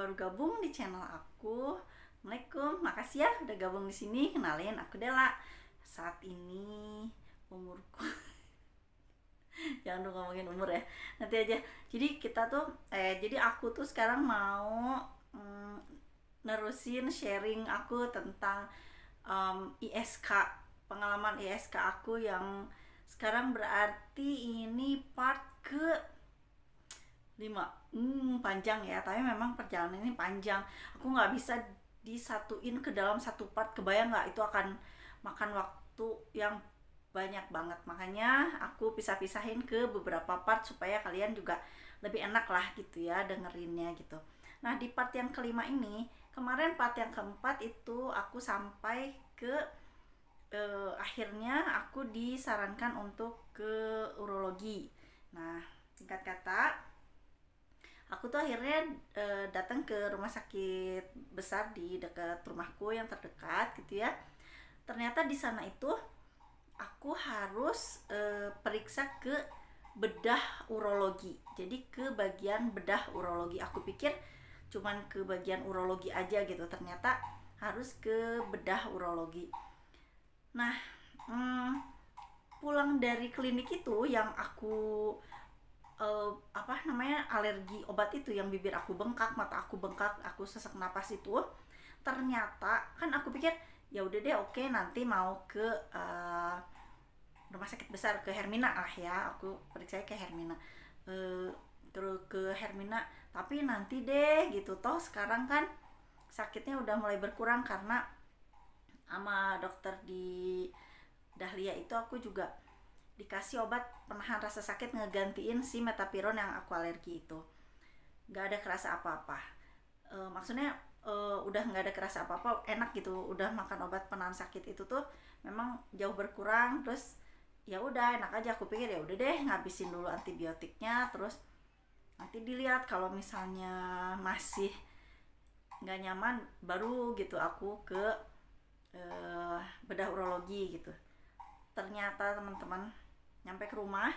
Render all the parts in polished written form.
baru gabung di channel aku, Assalamualaikum, makasih ya udah gabung di sini. Kenalin, aku Dela. Saat ini umurku jangan dong ngomongin umur ya, nanti aja. Jadi aku tuh sekarang mau mm, nerusin sharing aku tentang ISK, pengalaman ISK aku yang sekarang berarti ini part ke 5. Panjang ya, tapi memang perjalanan ini panjang. Aku nggak bisa disatuin ke dalam satu part, kebayang nggak, itu akan makan waktu yang banyak banget. Makanya aku pisah-pisahin ke beberapa part supaya kalian juga lebih enak lah gitu ya dengerinnya gitu. Nah, di part yang kelima ini, kemarin part yang keempat itu aku sampai ke akhirnya aku disarankan untuk ke urologi. Nah, singkat kata, aku tuh akhirnya datang ke rumah sakit besar di dekat rumahku yang terdekat gitu ya. Ternyata di sana itu aku harus periksa ke bedah urologi. Jadi ke bagian bedah urologi. Aku pikir cuman ke bagian urologi aja gitu. Ternyata harus ke bedah urologi. Nah, pulang dari klinik itu yang aku alergi obat itu, yang bibir aku bengkak, mata aku bengkak, aku sesak napas itu, ternyata kan aku pikir ya udah deh, oke, nanti mau ke rumah sakit besar, ke Hermina lah ya, aku periksa ke Hermina, terus ke Hermina, tapi nanti deh gitu, toh sekarang kan sakitnya udah mulai berkurang karena sama dokter di Dahlia itu aku juga dikasih obat penahan rasa sakit, ngegantiin si metapiron yang aku alergi itu. Nggak ada kerasa apa-apa, maksudnya udah nggak ada kerasa apa-apa, enak gitu, udah makan obat penahan sakit itu tuh memang jauh berkurang. Terus ya udah enak aja, aku pikir ya udah deh, ngabisin dulu antibiotiknya, terus nanti dilihat kalau misalnya masih nggak nyaman baru gitu aku ke bedah urologi gitu. Ternyata teman-teman, nyampe ke rumah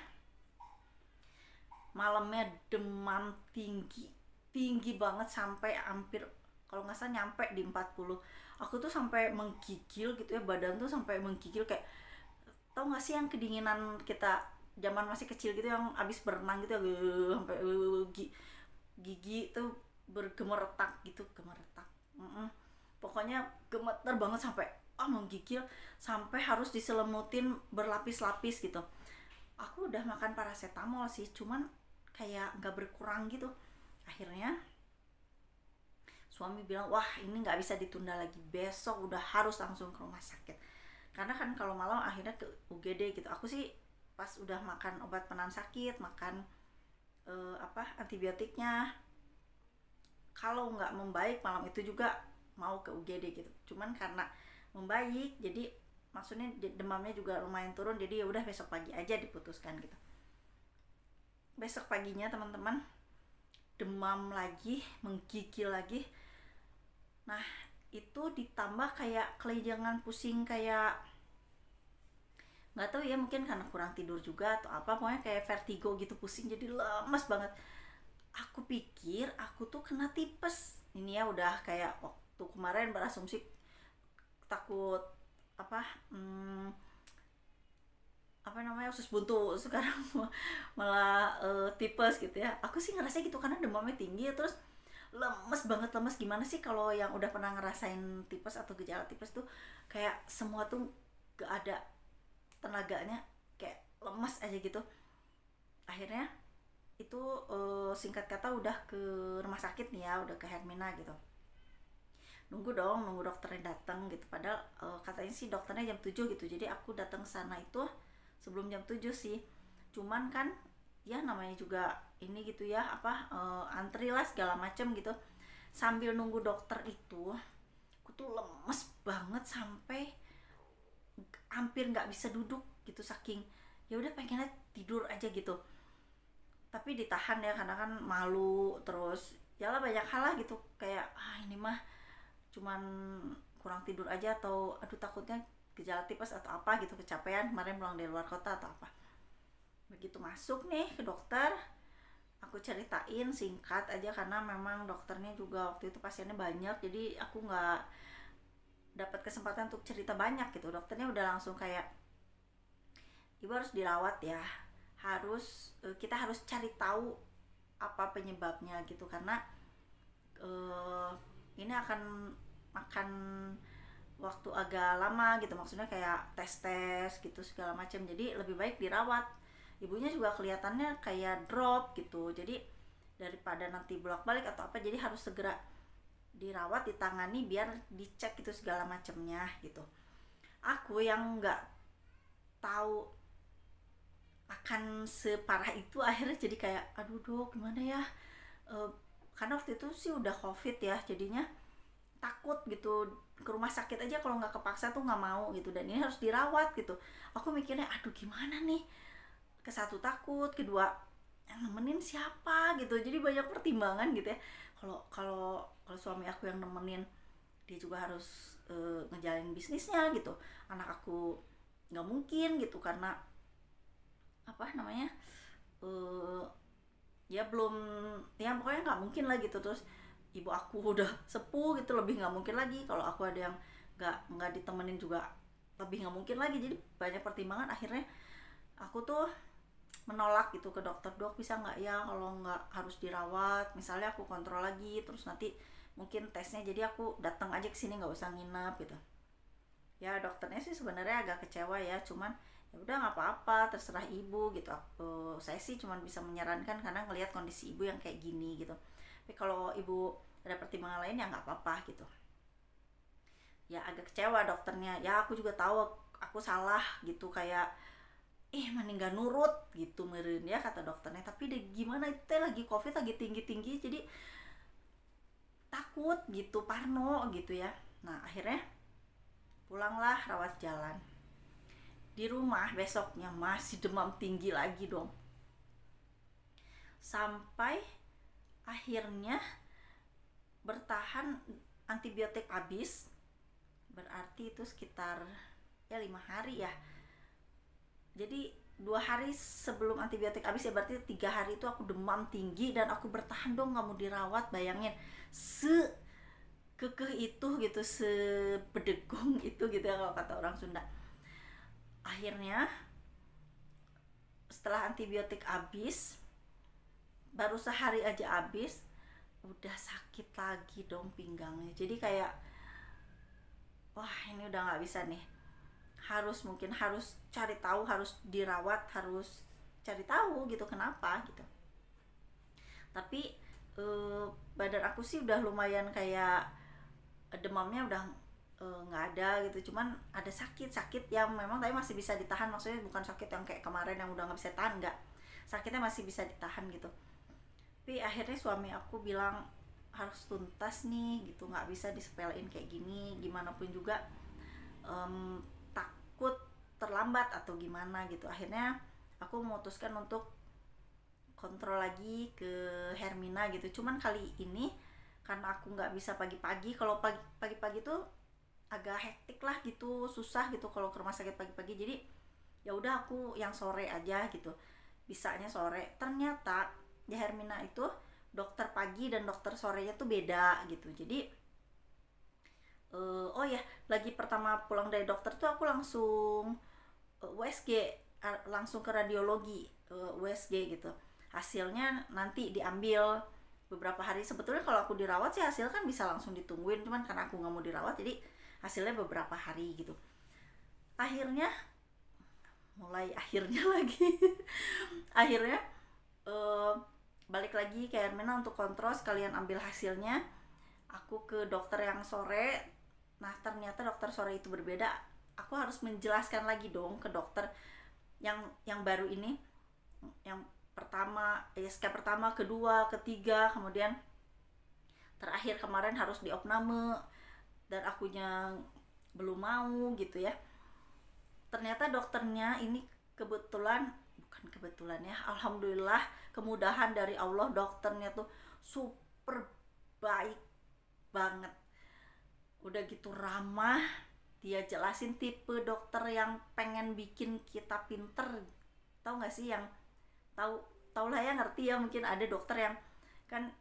malamnya demam tinggi, tinggi banget, sampai hampir, kalau nggak salah nyampe di 40. Aku tuh sampai menggigil gitu ya, badan tuh sampai menggigil, kayak tau nggak sih yang kedinginan kita zaman masih kecil gitu, yang abis berenang gitu ya, sampai gigi tuh bergemeretak gitu, gemeretak. Pokoknya gemeter banget, sampai menggigil, sampai harus diselemutin berlapis-lapis gitu. Aku udah makan paracetamol sih, cuman kayak nggak berkurang gitu. Akhirnya suami bilang, wah ini nggak bisa ditunda lagi, besok udah harus langsung ke rumah sakit. Karena kan kalau malam akhirnya ke UGD gitu. Aku sih pas udah makan obat penahan sakit, makan antibiotiknya, kalau nggak membaik malam itu juga mau ke UGD gitu. Cuman karena membaik, jadi maksudnya demamnya juga lumayan turun, jadi ya udah besok pagi aja diputuskan gitu. Besok paginya teman-teman, demam lagi, menggigil lagi. Nah, itu ditambah kayak kelejangan, pusing, kayak nggak tahu ya, mungkin karena kurang tidur juga atau apa, pokoknya kayak vertigo gitu, pusing, jadi lemes banget. Aku pikir aku tuh kena tipes. Ini ya udah kayak waktu kemarin berasumsi takut apa apa namanya, usus buntu, sekarang malah tipes gitu ya. Aku sih ngerasa gitu karena demamnya tinggi, terus lemes banget. Lemes gimana sih, kalau yang udah pernah ngerasain tipes atau gejala tipes tuh kayak semua tuh gak ada tenaganya, kayak lemes aja gitu. Akhirnya itu singkat kata udah ke rumah sakit nih ya, udah ke Hermina gitu. Nunggu dokternya datang gitu, padahal katanya sih dokternya jam 7 gitu. Jadi aku datang sana itu sebelum jam 7 sih. Cuman kan ya namanya juga ini gitu ya, antri lah segala macem gitu. Sambil nunggu dokter itu aku tuh lemes banget, sampai hampir nggak bisa duduk gitu, saking ya udah pengennya tidur aja gitu. Tapi ditahan ya, karena kan malu, terus ya lah banyak hal lah gitu, kayak ini mah cuman kurang tidur aja, atau aduh takutnya gejala tipes atau apa gitu, kecapean kemarin pulang dari luar kota atau apa. Begitu masuk nih ke dokter, aku ceritain singkat aja karena memang dokternya juga waktu itu pasiennya banyak, jadi aku nggak dapat kesempatan untuk cerita banyak gitu. Dokternya udah langsung kayak, ibu harus dirawat ya, kita harus cari tahu apa penyebabnya gitu, karena ini akan makan waktu agak lama gitu, maksudnya kayak tes gitu segala macam, jadi lebih baik dirawat. Ibunya juga kelihatannya kayak drop gitu, jadi daripada nanti bolak-balik atau apa, jadi harus segera dirawat, ditangani, biar dicek gitu segala macamnya gitu. Aku yang nggak tahu akan separah itu akhirnya jadi kayak, aduh dok gimana ya, karena waktu itu sih udah covid ya, jadinya takut gitu ke rumah sakit aja, kalau nggak kepaksa tuh nggak mau gitu, dan ini harus dirawat gitu. Aku mikirnya aduh gimana nih, ke satu takut, kedua yang nemenin siapa gitu, jadi banyak pertimbangan gitu ya. Kalau suami aku yang nemenin, dia juga harus ngejalanin bisnisnya gitu, anak aku nggak mungkin gitu, karena apa namanya, ya belum, ya pokoknya nggak mungkin lah gitu. Terus ibu aku udah sepuh gitu, lebih nggak mungkin lagi. Kalau aku ada yang nggak ditemenin juga lebih nggak mungkin lagi. Jadi banyak pertimbangan, akhirnya aku tuh menolak gitu ke dokter, dok bisa nggak ya kalau nggak harus dirawat, misalnya aku kontrol lagi terus nanti mungkin tesnya, jadi aku datang aja ke sini nggak usah nginep gitu. Ya dokternya sih sebenarnya agak kecewa ya, cuman ya udah nggak apa-apa, terserah ibu gitu. Saya sih cuman bisa menyarankan karena ngelihat kondisi ibu yang kayak gini gitu. Tapi kalau ibu ada pertimbangan lain ya nggak apa-apa gitu. Ya agak kecewa dokternya, ya aku juga tahu aku salah gitu, kayak mending gak nurut gitu meren ya kata dokternya. Tapi deh gimana, itu lagi covid lagi tinggi jadi takut gitu, parno gitu ya. Nah akhirnya pulanglah rawat jalan. Di rumah besoknya masih demam tinggi lagi dong, sampai akhirnya bertahan, antibiotik habis, berarti itu sekitar ya 5 hari ya. Jadi 2 hari sebelum antibiotik habis ya, berarti 3 hari itu aku demam tinggi dan aku bertahan dong, nggak mau dirawat. Bayangin kekeh itu gitu, sebedegung itu gitu ya kalau kata orang Sunda. Akhirnya setelah antibiotik habis, baru sehari aja habis, udah sakit lagi dong pinggangnya. Jadi kayak wah ini udah nggak bisa nih, mungkin harus cari tahu, harus dirawat, harus cari tahu gitu kenapa gitu. Tapi badan aku sih udah lumayan kayak demamnya udah nggak ada gitu, cuman ada sakit yang memang tapi masih bisa ditahan, maksudnya bukan sakit yang kayak kemarin yang udah nggak bisa tahan, nggak, sakitnya masih bisa ditahan gitu. Tapi akhirnya suami aku bilang harus tuntas nih gitu, nggak bisa disepelein kayak gini, gimana pun juga takut terlambat atau gimana gitu. Akhirnya aku memutuskan untuk kontrol lagi ke Hermina gitu. Cuman kali ini karena aku nggak bisa pagi-pagi, kalau pagi-pagi tuh agak hektik lah gitu, susah gitu kalau ke rumah sakit pagi-pagi. Jadi ya udah aku yang sore aja gitu, bisanya sore. Ternyata di Hermina itu dokter pagi dan dokter sorenya tuh beda gitu. Jadi oh ya, lagi pertama pulang dari dokter tuh aku langsung USG, langsung ke radiologi, USG gitu. Hasilnya nanti diambil beberapa hari. Sebetulnya kalau aku dirawat sih hasil kan bisa langsung ditungguin, cuman karena aku nggak mau dirawat jadi hasilnya beberapa hari gitu. Akhirnya lagi akhirnya balik lagi ke Hermina untuk kontrol, sekalian ambil hasilnya. Aku ke dokter yang sore. Nah ternyata dokter sore itu berbeda. Aku harus menjelaskan lagi dong ke dokter yang baru ini, yang pertama, SK pertama, kedua, ketiga, kemudian terakhir kemarin harus diopname, dan akunya belum mau gitu ya. Ternyata dokternya ini bukan kebetulan ya, alhamdulillah kemudahan dari Allah, dokternya tuh super baik banget, udah gitu ramah. Dia jelasin tipe dokter yang pengen bikin kita pinter, tahu nggak sih, yang tahu tau lah ya, ngerti ya, mungkin ada dokter yang kan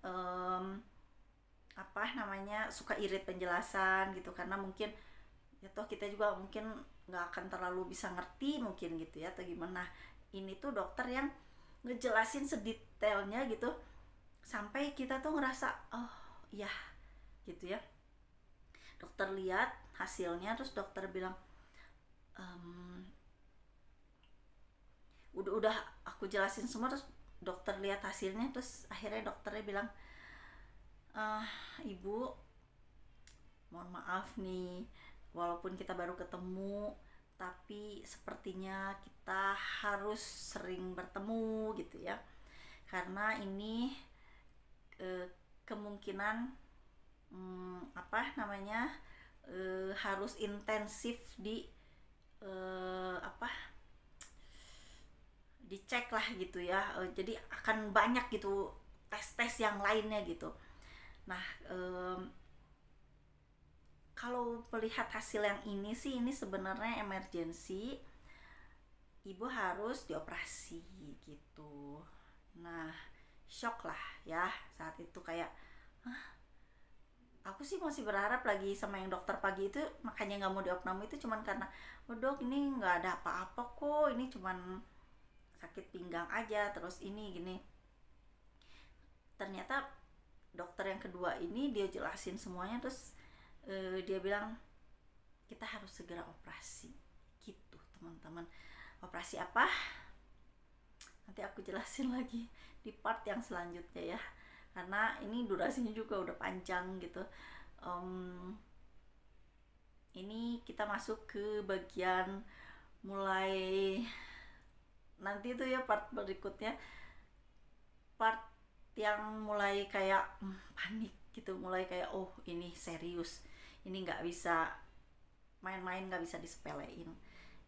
apa namanya suka irit penjelasan gitu, karena mungkin ya toh kita juga mungkin nggak akan terlalu bisa ngerti mungkin gitu ya atau gimana. Nah, ini tuh dokter yang ngejelasin sedetailnya gitu sampai kita tuh ngerasa oh iya gitu ya. Dokter lihat hasilnya, terus dokter bilang udah aku jelasin semua, terus dokter lihat hasilnya, terus akhirnya dokternya bilang, ibu mohon maaf nih, walaupun kita baru ketemu tapi sepertinya kita harus sering bertemu gitu ya, karena ini kemungkinan apa namanya harus intensif di apa dicek lah gitu ya, jadi akan banyak gitu tes-tes yang lainnya gitu. Nah, kalau melihat hasil yang ini sih, ini sebenarnya emergensi, ibu harus dioperasi gitu. Nah, shock lah ya saat itu, kayak aku sih masih berharap lagi sama yang dokter pagi itu, makanya nggak mau diopname itu cuman karena oh dok ini nggak ada apa-apa kok, ini cuman sakit pinggang aja, terus ini gini. Ternyata dokter yang kedua ini dia jelasin semuanya, terus dia bilang kita harus segera operasi gitu teman-teman. Operasi apa? Nanti aku jelasin lagi di part yang selanjutnya ya, karena ini durasinya juga udah panjang gitu. Ini kita masuk ke bagian mulai nanti itu ya, part berikutnya, part yang mulai kayak panik gitu, mulai kayak oh ini serius, ini nggak bisa main-main, nggak bisa disepelein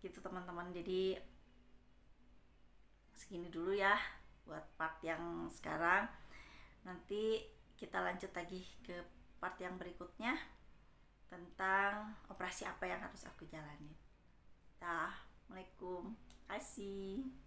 gitu teman-teman. Jadi segini dulu ya buat part yang sekarang, nanti kita lanjut lagi ke part yang berikutnya tentang operasi apa yang harus aku jalani. Assalamualaikum, kasih.